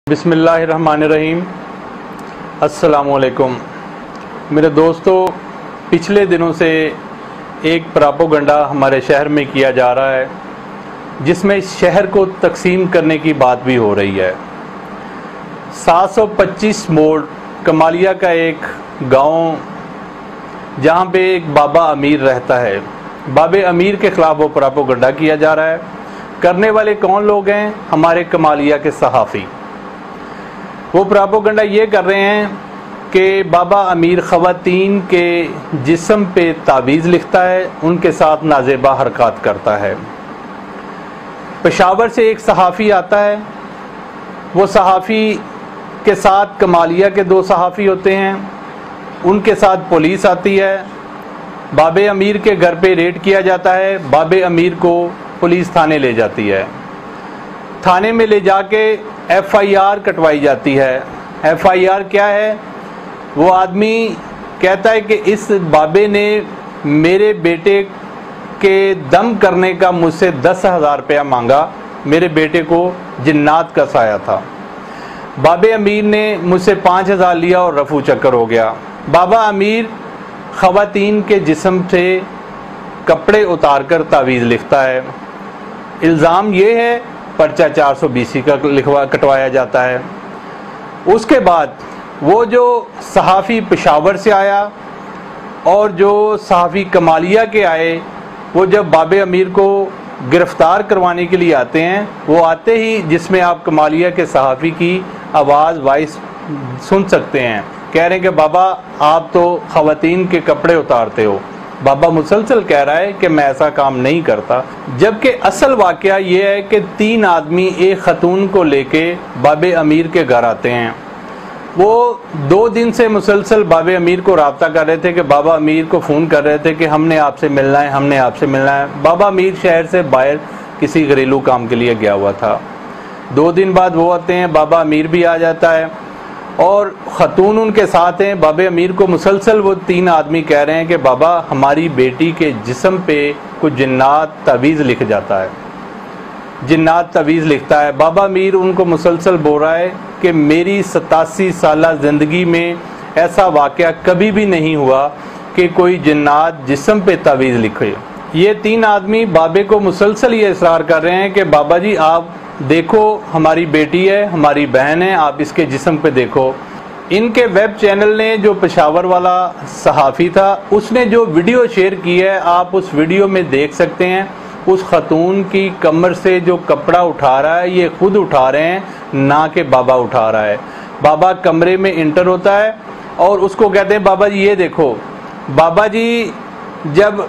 बिस्मिल्लाहिर्रहमानिर्रहीम। अस्सलाम वालेकुम। मेरे दोस्तों, पिछले दिनों से एक प्रोपेगेंडा हमारे शहर में किया जा रहा है जिसमें शहर को तकसीम करने की बात भी हो रही है। 725 मोड़ कमालिया का एक गांव जहां पे एक बाबा अमीर रहता है, बाबे अमीर के ख़िलाफ़ वो प्रोपेगेंडा किया जा रहा है। करने वाले कौन लोग हैं? हमारे कमालिया के सहाफ़ी। वो प्रोपेगेंडा ये कर रहे हैं कि बाबा अमीर ख़वातीन के जिस्म पे तावीज़ लिखता है, उनके साथ नाजेबा हरकत करता है। पेशावर से एक सहाफ़ी आता है, वो सहाफ़ी के साथ कमालिया के 2 सहाफ़ी होते हैं, उनके साथ पुलिस आती है। बाबे अमीर के घर पे रेड किया जाता है, बाबे अमीर को पुलिस थाने ले जाती है। थाने में ले जाके FIR कटवाई जाती है। FIR क्या है? वो आदमी कहता है कि इस बाबे ने मेरे बेटे के दम करने का मुझसे 10,000 रुपया मांगा। मेरे बेटे को जिन्नात का साया था। बाबे अमीर ने मुझसे 5,000 लिया और रफू चक्कर हो गया। बाबा अमीर ख़वातीन के जिस्म से कपड़े उतार कर तावीज़ लिखता है। इल्ज़ाम ये है, पर्चा 420 का कटवाया जाता है। उसके बाद वो जो सहाफ़ी पेशावर से आया और जो सहाफ़ी कमालिया के आए, वो जब बाबे अमीर को गिरफ़्तार करवाने के लिए आते हैं, वो आते ही जिसमें आप कमालिया के सहाफ़ी की आवाज़ वॉइस सुन सकते हैं, कह रहे हैं कि बाबा आप तो ख़वातीन के कपड़े उतारते हो। बाबा मुसलसल कह रहा है कि मैं ऐसा काम नहीं करता, जबकि असल वाक़या ये है कि 3 आदमी एक ख़तून को लेके बाबे अमीर के घर आते हैं। वो 2 दिन से मुसलसल बाबे अमीर को राब्ता कर रहे थे कि बाबा अमीर को फ़ोन कर रहे थे कि हमने आपसे मिलना है, हमने आपसे मिलना है। बाबा अमीर शहर से बाहर किसी घरेलू काम के लिए गया हुआ था। 2 दिन बाद वो आते हैं, बाबा अमीर भी आ जाता है और ख़तून उनके साथ हैं। बाबे अमीर को मुसलसल वो 3 आदमी कह रहे हैं कि बाबा हमारी बेटी के जिस्म पे कुछ जिन्नात तावीज़ लिख जाता है, जिन्नात तावीज़ लिखता है। बाबा अमीर उनको मुसलसल बोल रहा है कि मेरी 87 साला ज़िंदगी में ऐसा वाक़या कभी भी नहीं हुआ कि कोई जिन्नात जिस्म पे तावीज़ लिखे। ये 3 आदमी बाबे को मुसलसल ये इसरार कर रहे हैं कि बाबा जी आप देखो, हमारी बेटी है, हमारी बहन है, आप इसके जिस्म पे देखो। इनके वेब चैनल ने, जो पेशावर वाला सहाफ़ी था, उसने जो वीडियो शेयर की है, आप उस वीडियो में देख सकते हैं। उस खतून की कमर से जो कपड़ा उठा रहा है, ये खुद उठा रहे हैं, ना कि बाबा उठा रहा है। बाबा कमरे में इंटर होता है और उसको कहते हैं बाबा जी ये देखो। बाबा जी जब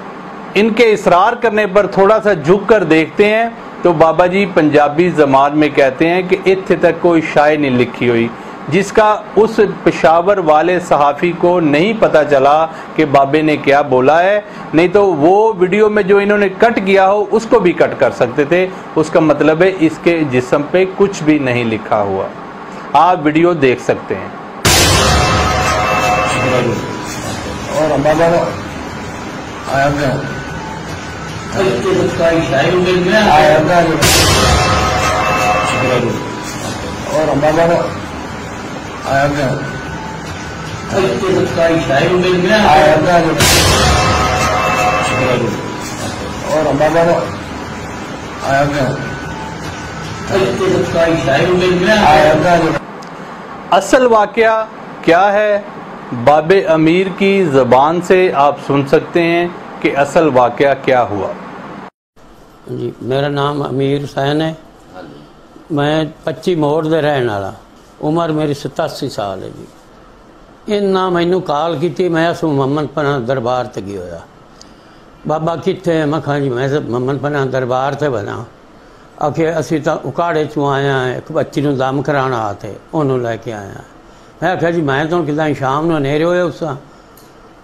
इनके इसरार करने पर थोड़ा सा झुक कर देखते हैं तो बाबा जी पंजाबी ज़बान में कहते हैं कि इत्थे तक कोई शाय नहीं लिखी हुई, जिसका उस पेशावर वाले सहाफ़ी को नहीं पता चला कि बाबे ने क्या बोला है। नहीं तो वो वीडियो में जो इन्होंने कट किया हो उसको भी कट कर सकते थे। उसका मतलब है इसके जिस्म पे कुछ भी नहीं लिखा हुआ। आप वीडियो देख सकते हैं। असल वाक़या क्या है, बाबे अमीर की ज़बान से आप सुन सकते हैं कि असल वाक़या क्या हुआ। जी, मेरा नाम अमीर हुसैन है। मैं 25 मोड़ दे रहने वाला, उम्र मेरी 87 साल है जी। इन्ना मैनू कॉल की, मैं असू मोहम्मद पनाह दरबार ते गया होया। बाबा कित्थे? मैं कहा जी मैं मोहम्मद पनाह दरबार ते बना। आखे असी तो उकाड़े चों आया, एक बच्ची नूं दम कराना आते, उन्होंने लैके आया। मैं आख्या जी मैं तो कि शाम नूं नेरे होए उसा,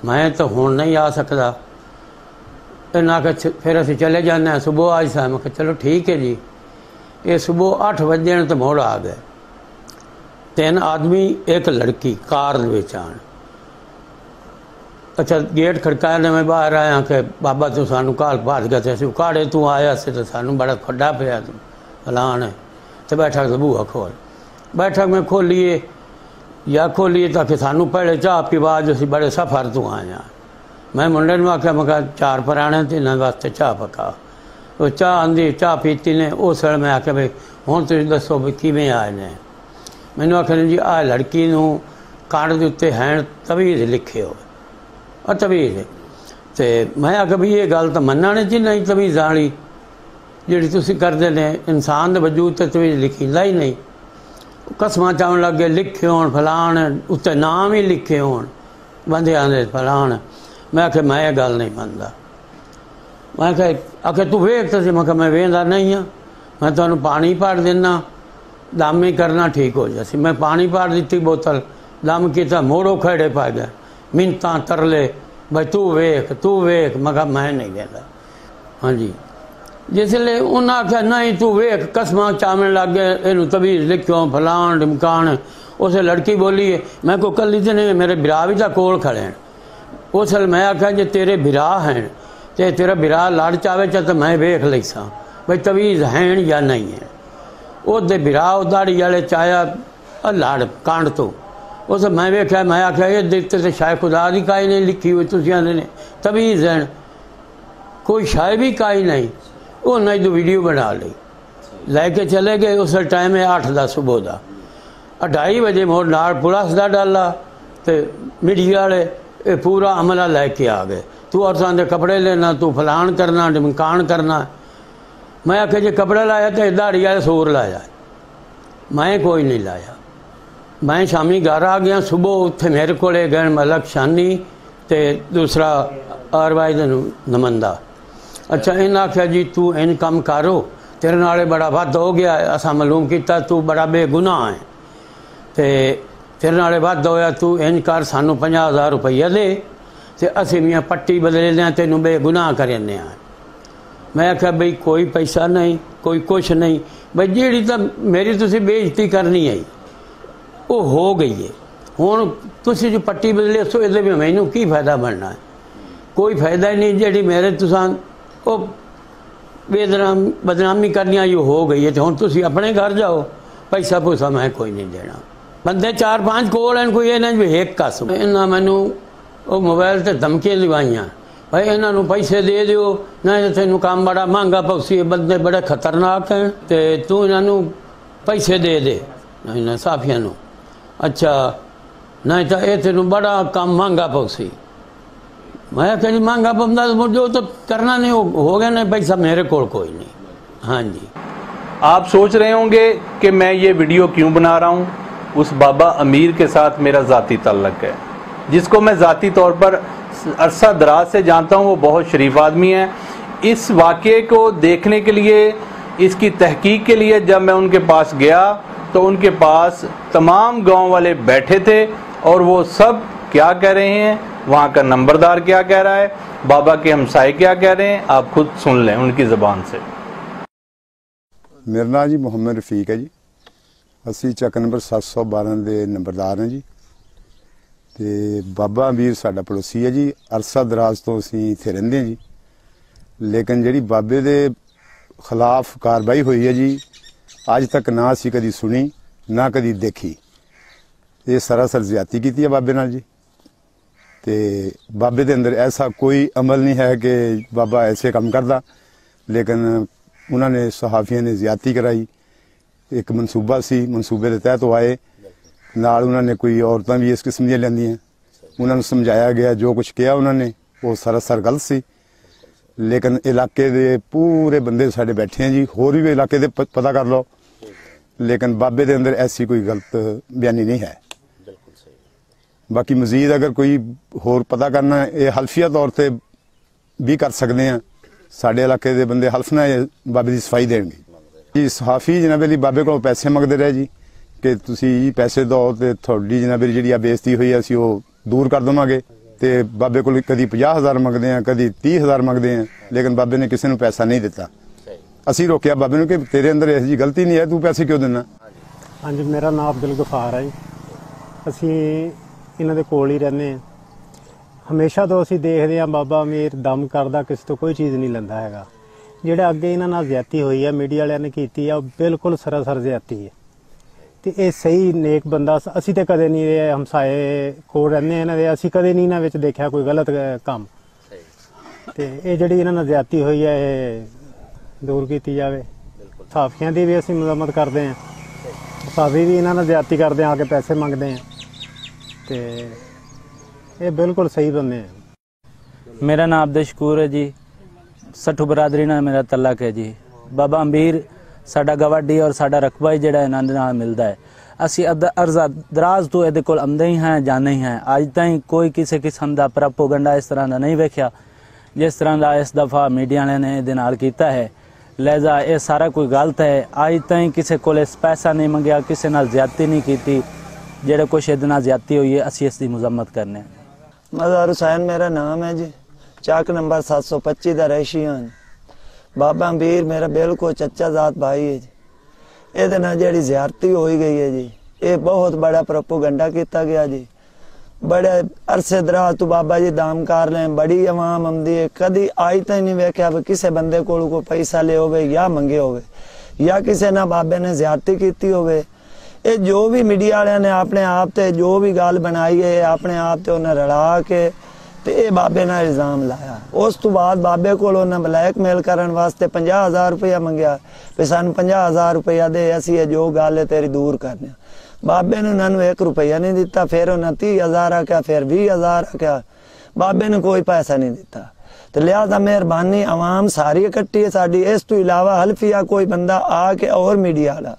मैं तो हुण नहीं आ सकता। इन्ना के फिर असी चले जाने, सुबह आज सा। मैं चलो ठीक है जी। ये सुबह 8 बजे तो मोड़ आ गए। 3 आदमी एक लड़की कार विच आन। अच्छा गेट खड़काया ने मैं बाहर आया कि बाबा तू सानू काल भाज गया थे उकाड़े तू आया से तो सानू बड़ा खड्डा पिया तू फलान है तो बैठा तो बूहा खोल बैठक में खोलीए या खोलीए तो कि सानू पहले चाह पिवा जो असीं बड़े सफ़र तो आए हैं। मैं मुंडे नूं आख्या मैं चार पराणे ते इन्हां वास्ते चाह पका। वो चाह आंदी चाह पीती ने उस वेले मैं आख्या भाई हुण तुसीं दसो भी किवें आए ने। मैनूं आख्या जी आ लड़की नूं कांड दे उत्ते हैण तवीज़ लिखे हो और तवीज़ ते मैं आख्या भी ये गल तो मन्नण जी नहीं तवीज़ वाली जिहड़ी तुसीं करदे ने इंसान दे वजूद ते तवीज़ लिखींदा ही नहीं। कसमां चावन लग गए लिखे होण फलाण उत्ते नाम ही लिखे होण बंदियां दे फलाण। मैं आख्या मैं ये गल नहीं मनदा। मैं आख्या तू वेख तो मैं आख्या मैं वेंदा नहीं हाँ मैं तुहानूं पानी भर देना दम ही करना ठीक हो जासी। मैं पानी भर दी बोतल दम किया मोड़ो खेड़े पा गया मिन्नतां तरले भाई तू वेख मैं कहा मैं नहीं देता। हाँ जी जिसले उन्हें आख्या नहीं तू वेख कसमां चावन लग गए इनू तवीज़ लिखो फलाण ढिमकाण। उस लड़की बोली है मैं को कली तो नहीं मेरे बिरा भी तो कोल खड़े हैं। उस वेले मैं आख्या जे तेरे बिरा हैं तो तेरा बिरा लड़ चावे तो मैं वेख लईसा भाई तवीज़ हैं या नहीं है। उसदे बिरा दाड़ी वाले चाया लड़ कांड तो उस मैं वेख्या मैं आख्या ये दिते तो शायद खुदा की काई नहीं लिखी हुई तुसीं आंदे ने तवीज़ हैं कोई शायद भी काई नहीं। उन्हें जो वीडियो बना ली लैके चले गए। उस टाइम है 8 सुबह का 2:30 बजे मोड़ नाल पुलिस का डाला तो मीडिया वाले ये पूरा अमला लैके आ गए। तू औरतां दे कपड़े लेना तू फलाण करना ढिमकाण करना। मैं आख्या जे कपड़े लाया तो दाड़ी वाले सूर लाया मैं कोई नहीं लाया। मैं शामी घर आ गया सुबह उत्थे मेरे को गए मलक शानी तो दूसरा आरवाई नमंदा। अच्छा इन्हें आख्या जी तू इन कम करो तेरे नाले बड़ा वध हो गया असा मालूम किया तू बड़ा बेगुनाह है तो तेरे नाले वध होया तू इंज कर सानू 50,000 रुपया दे तो असी मियाँ पट्टी बदले दें तेनू बेगुनाह करें। मैं आख्या बई कोई पैसा नहीं कोई कुछ नहीं बई जी तो मेरी तुसी बेइज्जती करनी है वो हो गई है। हुण तुसी जो पट्टी बदले सो ये मैनू की फायदा बनना है कोई फायदा ही नहीं। जी मेरे तुसां वो बदनामी करनी जो हो गई है तो हुण तुसी अपने घर जाओ पैसा पूसा मैं कोई नहीं देना। बंदे 4-5 कोल हैं कोई इन्हें भी एक कस इन्हें मैनू वो मोबाइल से धमकियां दिवाइयां भाई इन्हों पैसे दे दियो नहीं तो तेन काम बड़ा महंगा पौसी बंदे बड़े खतरनाक हैं तो तू इन्हों पैसे दे इन्हें साफिया नू। अच्छा नहीं तो ये तेन बड़ा काम महंगा पौसी। मैं आख्या जी महंगा पौंदा जो तो करना नहीं हो गया नहीं पैसा मेरे को कोई नहीं। हाँ जी आप सोच रहे होंगे कि मैं ये वीडियो क्यों बना रहा हूँ। उस बाबा अमीर के साथ मेरा ज़ाती ताल्लुक़ है जिसको मैं ज़ाती तौर पर अरसा दराज से जानता हूँ। वो बहुत शरीफ आदमी है। इस वाक़े को देखने के लिए इसकी तहकीक के लिए जब मैं उनके पास गया तो उनके पास तमाम गांव वाले बैठे थे और वो सब क्या कह रहे हैं वहाँ का नंबरदार क्या कह रहा है बाबा के हमसाए क्या कह रहे हैं आप खुद सुन लें उनकी ज़बान से। मेरा नाम जी मुहम्मद रफीक है जी। असी चक नंबर 712 के नंबरदार हैं जी। तो बाबा अमीर साडा पड़ोसी है जी। अरसा दराज तो असी इत्थे रहिंदे जी लेकिन जिहड़ी बाबे दे खिलाफ कार्रवाई हुई है जी अज तक ना असी कदी सुनी ना कदी देखी। ये सरासर ज्यादती की है बाबे नाल जी। तो बाबे दे अंदर ऐसा कोई अमल नहीं है कि बाबा ऐसे काम करदा लेकिन उन्होंने सहाफियों ने ज्यादती कराई। एक मनसूबा सी मनसूबे के तहत आए नाल उन्होंने कोई औरतां भी इस किस्म दी लैंदियां उन्होंने समझाया गया जो कुछ किया उन्होंने वो सरासर गलत सी। लेकिन इलाके दे पूरे बंदे साडे बैठे हैं जी होर भी इलाके दे पता कर लो लेकिन बाबे दे अंदर ऐसी कोई गलत बयानी नहीं है। बाकी मजीद अगर कोई होर पता करना ये हल्फिया तौर पर भी कर सकते हैं। साडे इलाके दे बंदे हल्फ ना बाबे की सफाई देंगे जी। सहाफी जनाबे बाबे को पैसे मंगते रहे जी कि तुसी पैसे दो तो थोड़ी जनाबे जी बेइज्जती हुई असी वो दूर कर देवांगे। तो बाबे को कभी 50,000 मंगते हैं कभी 30,000 मंगते हैं लेकिन बाबे ने किसी को पैसा नहीं दिता। असी रोकया बाबे ने कि तेरे अंदर ऐसी जी गलती नहीं है तू पैसे क्यों देना। हाँ जी मेरा नाम अब्दुल गफार है। असी इन्हां दे कोल ही रहने हमेशा तो असी देखते हैं बाबा अमीर दम करदा किसी तो कोई चीज़ नहीं लैंदा हैगा। जिहड़ा अगे इन्हां नाल ज्यादती हुई है मीडिया वालियां ने कीती है बिल्कुल सरासर ज्यादती है। ਤੇ ਇਹ ਸਹੀ ਨੇਕ ਬੰਦਾ। ਅਸੀਂ ਤੇ ਕਦੇ ਨਹੀਂ ਇਹ ਹਮਸਾਏ ਕੋਲ ਰਹਿੰਦੇ ਇਹਨਾਂ ਦੇ, ਅਸੀਂ ਕਦੇ ਨਹੀਂ ਇਹਨਾਂ ਵਿੱਚ ਦੇਖਿਆ ਕੋਈ ਗਲਤ ਕੰਮ। ਤੇ ਇਹ ਜਿਹੜੀ ਇਹਨਾਂ ਨਾਲ ਜ਼ਿਆਦਤੀ ਹੋਈ ਹੈ ਇਹ ਦੂਰ ਕੀਤੀ ਜਾਵੇ। ਸਾਫੀਆਂ ਦੀ ਵੀ ਅਸੀਂ ਮਦਦ ਕਰਦੇ ਹਾਂ, ਸਾਫੀ ਵੀ ਇਹਨਾਂ ਨਾਲ ਜ਼ਿਆਦਤੀ ਕਰਦੇ ਆ ਕੇ ਪੈਸੇ ਮੰਗਦੇ ਆ, ਤੇ ਇਹ ਬਿਲਕੁਲ ਸਹੀ ਬੰਦੇ ਆ। मेरा नाम अब्दुल शकूर है जी। सठू बरादरी ਨਾਲ ਮੇਰਾ ਤਲਕ ਹੈ ਜੀ। ਬਾਬਾ ਅਮੀਰ ਸਾਡਾ ਗਵਾਡੀ ਔਰ ਸਾਡਾ ਰਕਬਾ ਹੀ ਜਿਹੜਾ ਇਹਨਾਂ ਦੇ ਨਾਲ ਮਿਲਦਾ ਹੈ। ਅਸੀਂ ਅਰਜ਼ਾ ਦਰਾਜ਼ ਤੋਂ ਇਹਦੇ ਕੋਲ ਆਉਂਦੇ ਹੀ ਹਾਂ, ਜਾਂਦੇ ਹੀ ਹਾਂ। ਅੱਜ ਤਾਈਂ ਕੋਈ ਕਿਸੇ ਕਿਸਮ ਦਾ ਪ੍ਰੋਪਗੈਂਡਾ ਇਸ ਤਰ੍ਹਾਂ ਦਾ ਨਹੀਂ ਵੇਖਿਆ ਜਿਸ ਤਰ੍ਹਾਂ ਦਾ ਇਸ ਦਫਾ ਮੀਡੀਆ ਵਾਲਿਆਂ ਨੇ ਇਹਦੇ ਨਾਲ ਕੀਤਾ ਹੈ। ਲਿਹਾਜ਼ਾ ਇਹ ਸਾਰਾ ਕੋਈ ਗਲਤ ਹੈ। ਅੱਜ ਤਾਈਂ ਕਿਸੇ ਕੋਲ ਪੈਸਾ ਨਹੀਂ ਮੰਗਿਆ, ਕਿਸੇ ਨਾਲ ਜ਼ਿਆਦਤੀ ਨਹੀਂ ਕੀਤੀ। ਜਿਹੜੇ ਕੁਛ ਇਹਦੇ ਨਾਲ ਜ਼ਿਆਦਤੀ ਹੋਈ ਹੈ ਅਸੀਂ ਇਸ ਦੀ ਮੁਜ਼ੰਮਤ ਕਰਨੇ ਹਾਂ। मज़हर हुसैन मेरा नाम है जी, चाक नंबर 725 ਦਾ ਰਹਿਸ਼ੀ ਹਾਂ। ਬਾਬਾ ਅਮੀਰ ਮੇਰਾ ਬਿਲਕੁਲ ਚੱਚਾ ਜ਼ਾਤ ਭਾਈ ਹੈ ਜੀ। ਇਹਦੇ ਨਾਲ ਜਿਹੜੀ ਜ਼ਿਆਰਤੀ ਹੋਈ ਗਈ ਹੈ ਜੀ, ਇਹ ਬਹੁਤ ਬੜਾ ਪ੍ਰੋਪਗੈਂਡਾ ਕੀਤਾ ਗਿਆ ਜੀ। ਬੜੇ ਅਰਸੇ ਦਰਾਜ਼ ਤੋਂ ਬਾਬਾ ਜੀ ਦਾਮ ਕਰ ਲੈ, ਬੜੀ ਆਵਾਮ ਆਉਂਦੀ ਹੈ। ਕਦੀ ਅੱਜ ਤੱਕ ਨਹੀਂ ਵੇਖਿਆ ਵੀ ਕਿਸੇ ਬੰਦੇ ਕੋਲ ਕੋਈ ਪੈਸਾ ਲਿਆ ਹੋਵੇ ਜਾਂ ਮੰਗੇ ਹੋਵੇ ਜਾਂ ਕਿਸੇ ਨਾਲ ਬਾਬੇ ਨੇ ਜ਼ਿਆਰਤੀ ਕੀਤੀ ਹੋਵੇ। ਇਹ ਜੋ ਵੀ ਮੀਡੀਆ ਵਾਲਿਆਂ ਨੇ ਆਪਣੇ ਆਪ ਤੇ ਜੋ ਵੀ ਗੱਲ ਬਣਾਈ ਹੈ ਆਪਣੇ ਆਪ ਤੇ ਉਹਨਾਂ ਰਲਾ ਕੇ ਤੇ ਇਹ ਬਾਬੇ ਨਾਲ ਇਲਜ਼ਾਮ ਲਾਇਆ। ਉਸ ਤੋਂ ਬਾਅਦ ਬਾਬੇ ਕੋਲ ਉਹਨਾਂ ਬਲੈਕਮੇਲ ਕਰਨ ਵਾਸਤੇ 50,000 ਰੁਪਇਆ ਮੰਗਿਆ ਵੀ ਸਾਨੂੰ 50,000 ਰੁਪਇਆ ਦੇ, ਅਸੀਂ ਇਹ ਜੋ ਗੱਲ ਹੈ ਤੇਰੀ ਦੂਰ ਕਰਨੇ। ਬਾਬੇ ਨੇ ਉਹਨਾਂ ਨੂੰ 1 ਰੁਪਇਆ ਨਹੀਂ ਦਿੱਤਾ। ਫਿਰ ਉਹਨਾਂ 30,000 ਆਖਿਆ, ਫਿਰ 20,000 ਆਖਿਆ। ਬਾਬੇ ਨੇ ਕੋਈ ਪੈਸਾ ਨਹੀਂ ਦਿੱਤਾ। ਤੇ ਲਿਹਾਜ਼ਾ ਮਿਹਰਬਾਨੀ ਆਵਾਮ ਸਾਰੀ ਇਕੱਠੀ ਹੈ ਸਾਡੀ। ਇਸ ਤੋਂ ਇਲਾਵਾ ਹਲਫੀਆ ਕੋਈ ਬੰਦਾ ਆ ਕੇ ਔਰ ਮੀਡੀਆ ਵਾਲਾ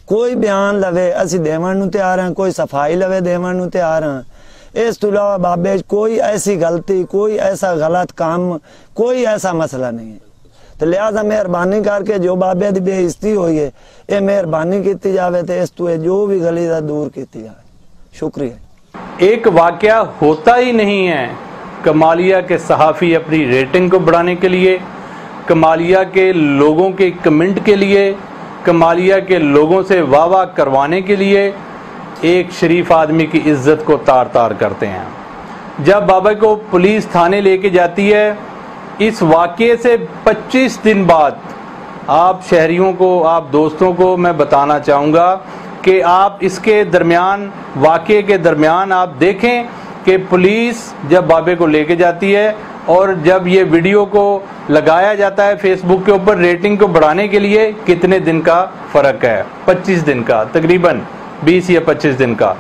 ਕੋਈ ਬਿਆਨ ਲਵੇ ਅਸੀਂ ਦੇਵਣ ਨੂੰ ਤਿਆਰ ਹਾਂ, ਕੋਈ ਸਫਾਈ ਲਵੇ ਦੇਵਣ ਨੂੰ ਤਿਆਰ ਹਾਂ। ਇਸ ਤੋਂ ਇਲਾਵਾ ਬਾਬੇ ਕੋਈ ਐਸੀ ਗਲਤੀ, ਕੋਈ ਐਸਾ ਗਲਤ ਕੰਮ, ਕੋਈ ਐਸਾ ਮਸਲਾ ਨਹੀਂ ਹੈ। ਤੇ ਲਿਹਾਜ਼ਾ ਮਿਹਰਬਾਨੀ ਕਰਕੇ ਜੋ ਬਾਬੇ ਦੀ ਬੇਇੱਜ਼ਤੀ ਹੋਈ ਹੈ ਇਹ ਮਿਹਰਬਾਨੀ ਕੀਤੀ ਜਾਵੇ ਤੇ ਇਸ ਤੋਂ ਜੋ ਵੀ ਗਲੀ ਦਾ दूर ਕੀਤੀ जाए। शुक्रिया। एक वाकया होता ही नहीं है। कमालिया के सहाफ़ी अपनी रेटिंग को बढ़ाने के लिए, कमालिया के लोगों के कमेंट के लिए, कमालिया के लोगों से वाह वाह करवाने के लिए एक शरीफ आदमी की इज्जत को तार तार करते हैं। जब बाबा को पुलिस थाने लेके जाती है, इस वाक़े से 25 दिन बाद आप शहरियों को, आप दोस्तों को मैं बताना चाहूँगा कि आप इसके दरमियान, वाक़े के दरमियान आप देखें कि पुलिस जब बाबे को लेके जाती है और जब ये वीडियो को लगाया जाता है फेसबुक के ऊपर रेटिंग को बढ़ाने के लिए, कितने दिन का फ़र्क है? 25 दिन का, तकरीबन 20 या 25 दिन का।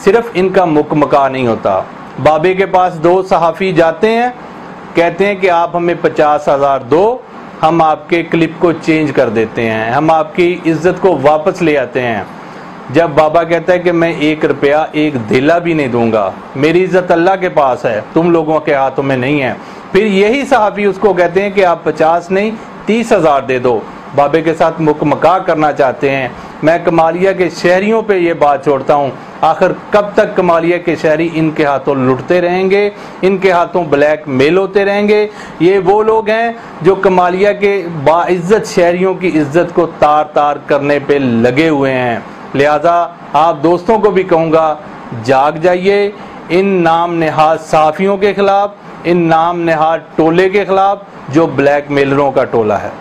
सिर्फ इनका मुकमका नहीं होता। बाबे के पास 2 सहाफ़ी जाते हैं, कहते हैं कि आप हमें 50,000 दो, हम आपके क्लिप को चेंज कर देते हैं, हम आपकी इज्जत को वापस ले आते हैं। जब बाबा कहता है कि मैं 1 रुपया, 1 धेला भी नहीं दूंगा, मेरी इज्जत अल्लाह के पास है, तुम लोगों के हाथों में नहीं है। फिर यही सहाफ़ी उसको कहते हैं कि आप 50 नहीं 30,000 दे दो। बाबे के साथ मुकमका करना चाहते हैं। मैं कमालिया के शहरियों पे ये बात छोड़ता हूँ, आखिर कब तक कमालिया के शहरी इनके हाथों लुटते रहेंगे, इनके हाथों ब्लैक मेल होते रहेंगे? ये वो लोग हैं जो कमालिया के बाइज्जत शहरियों की इज्जत को तार तार करने पे लगे हुए हैं। लिहाजा आप दोस्तों को भी कहूँगा, जाग जाइए। इन नाम नेहाद सहाफ़ियों के खिलाफ, इन नाम नेहाद टोले के खिलाफ जो ब्लैक मेलरों का टोला है।